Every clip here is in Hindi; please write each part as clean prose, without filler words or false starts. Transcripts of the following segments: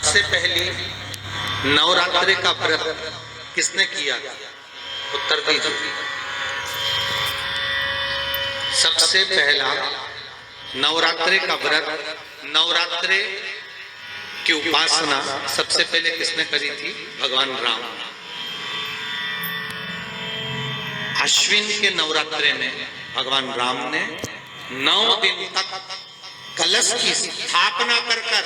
सबसे पहली नवरात्रि का व्रत किसने किया? उत्तर दीजिए। सबसे पहला नवरात्रि का व्रत, नवरात्रि की उपासना सबसे पहले किसने करी थी? भगवान राम। अश्विन के नवरात्रि में भगवान राम ने 9 दिन तक कलश की स्थापना कर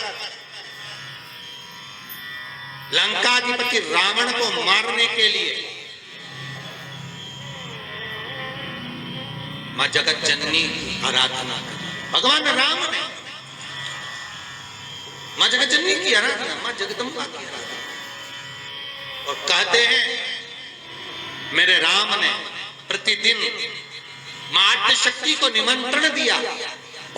लंकाधिपति रावण को मारने के लिए मां जगत जननी की आराधना की। भगवान राम ने मां जगत जननी की आराधना, मां जगदम्बा की आराधना। और कहते हैं मेरे राम ने प्रतिदिन मां आद्यशक्ति को निमंत्रण दिया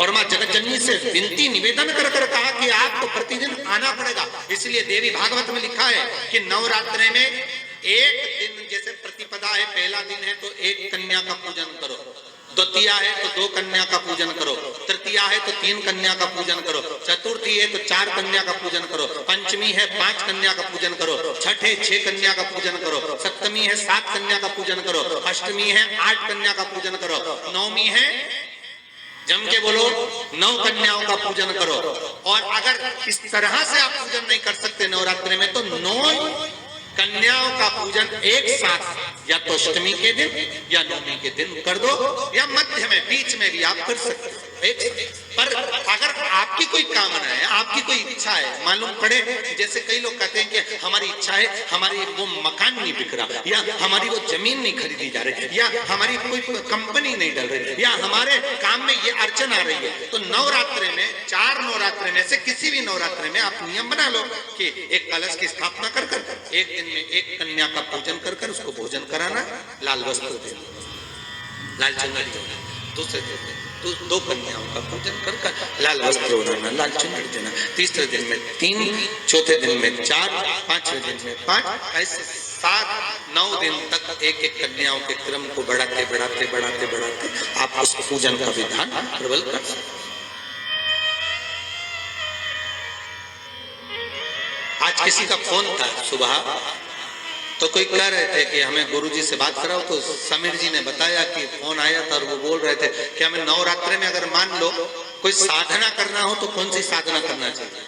और मां जगत जननी से विनती निवेदन कर कहा कि आपको प्रतिदिन आना पड़ेगा। इसलिए देवी भागवत में लिखा है कि नवरात्रि में एक दिन, जैसे प्रतिपदा है, पहला दिन है तो एक कन्या का पूजन करो, द्वितीया है तो 2 कन्या का पूजन करो, तृतीया है तो 3 कन्या का पूजन करो, चतुर्थी है तो 4 कन्या का पूजन करो, पंचमी है 5 कन्या का पूजन करो, छठ है 6 कन्या का पूजन करो, सप्तमी है 7 कन्या का पूजन करो, अष्टमी है 8 कन्या का पूजन करो, नवमी है, जम के बोलो, 9 कन्याओं का पूजन करो। और अगर इस तरह से आप पूजन नहीं कर सकते नवरात्रि में तो 9 कन्याओं का पूजन एक साथ या तो अष्टमी के दिन या नवमी के दिन कर दो, या मध्य में, बीच में भी आप कर सकते हो। पर अगर आपकी कोई कामना है, आपकी कोई इच्छा है, मालूम पड़े, जैसे कई लोग कहते हैं कि हमारी इच्छा है, हमारी वो मकान नहीं बिक रहा, या हमारी वो जमीन नहीं खरीदी जा रही, या हमारी कोई कंपनी नहीं डल रही, या हमारे काम में ये अड़चन आ रही है, तो नवरात्रि में, 4 नवरात्रि में से किसी भी नवरात्रि में आप नियम बना लो कि एक कलश की स्थापना कर एक दिन में एक कन्या का पूजन कर उसको भोजन कराना, लाल वस्त्र देना, लाल चुनरी देना, दूसरे दिन 2 कन्याओं का पूजन कर लाल वस्त्र ओढ़ाना, लाल चुनरी देना, तीसरे दिन में 3, चौथे दिन में 4, 5वें दिन में 5, ऐसे 7-9 दिन तक एक कन्याओं के क्रम को बढ़ाते आप उस पूजन का विधान प्रबल कर सकते। आज किसी का फोन था सुबह, तो कोई कह रहे थे कि हमें गुरुजी से बात कराओ, तो समीर जी ने बताया कि फोन आया था और वो बोल रहे थे कि हमें नवरात्रि में अगर मान लो कोई साधना करना हो तो कौन सी साधना करना चाहिए,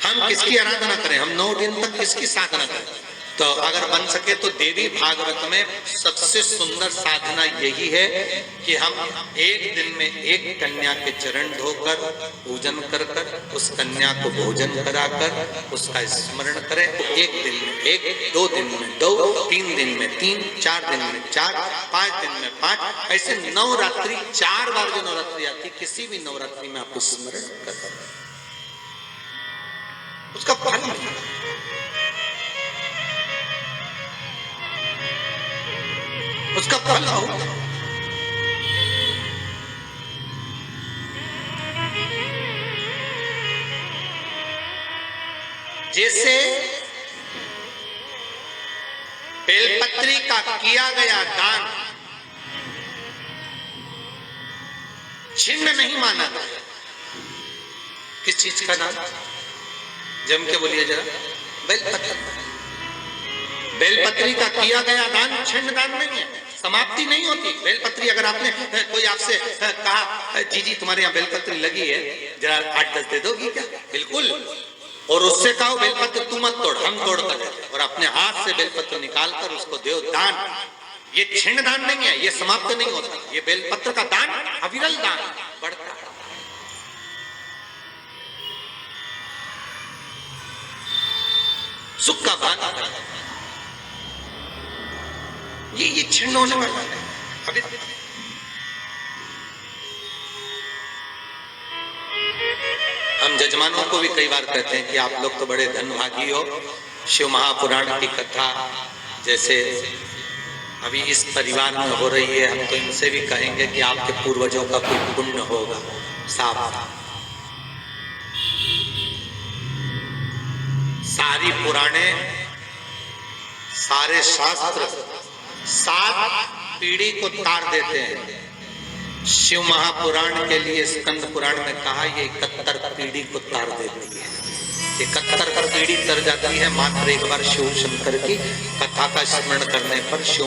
हम किसकी आराधना करें, हम 9 दिन तक किसकी साधना करें। तो अगर बन सके तो देवी भागवत में सबसे सुंदर साधना यही है कि हम एक दिन में एक कन्या के चरण धोकर पूजन कर उस कन्या को भोजन कराकर उसका स्मरण करें। एक दिन में 1, 2 दिन में 2, 3 दिन में 3, 4 दिन में 4, 5 दिन में 5, ऐसे नवरात्रि 4 बार जो नवरात्रि आती, किसी भी नवरात्रि में आप स्मरण कर उसका फल मिलेगा। उसका फल होगा। जैसे बेलपत्री का किया गया दान छिन्न नहीं माना गया। किस चीज का दान? जम के बोलिए जरा। बेलपत्री का किया गया दान छिन्न दान नहीं है, समाप्ति नहीं होती। बेलपत्री अगर आपने कोई आपसे कहा जी तुम्हारे यहाँ बेलपत्री लगी है, जरा 8-10 दे दोगी क्या? बिल्कुल। और उससे कहो बेलपत्र तू मत तोड़, हम तोड़ कर, और अपने हाथ से बेलपत्र निकाल कर उसको दो दान। ये छिन्न दान नहीं है, ये समाप्त नहीं होता। ये बेलपत्र का दान अविरल दान बढ़ता है। सुख का दान ये छिन्न होने वाला है। अभी हम जजमानों को भी कई बार कहते हैं कि आप लोग तो बड़े धनभागी हो, शिव महापुराण की कथा जैसे अभी इस परिवार में हो रही है, हम तो इनसे भी कहेंगे कि आपके पूर्वजों का कोई पुण्य होगा। साफ सारी पुराणे, सारे शास्त्र 7 पीढ़ी को तार देते हैं। शिव महापुराण के लिए स्कंद पुराण में कहा ये 71 पीढ़ी को तार देती है। 71 पीढ़ी तर जाती है मात्र एक बार शिव शंकर की कथा का स्मरण करने पर। शिव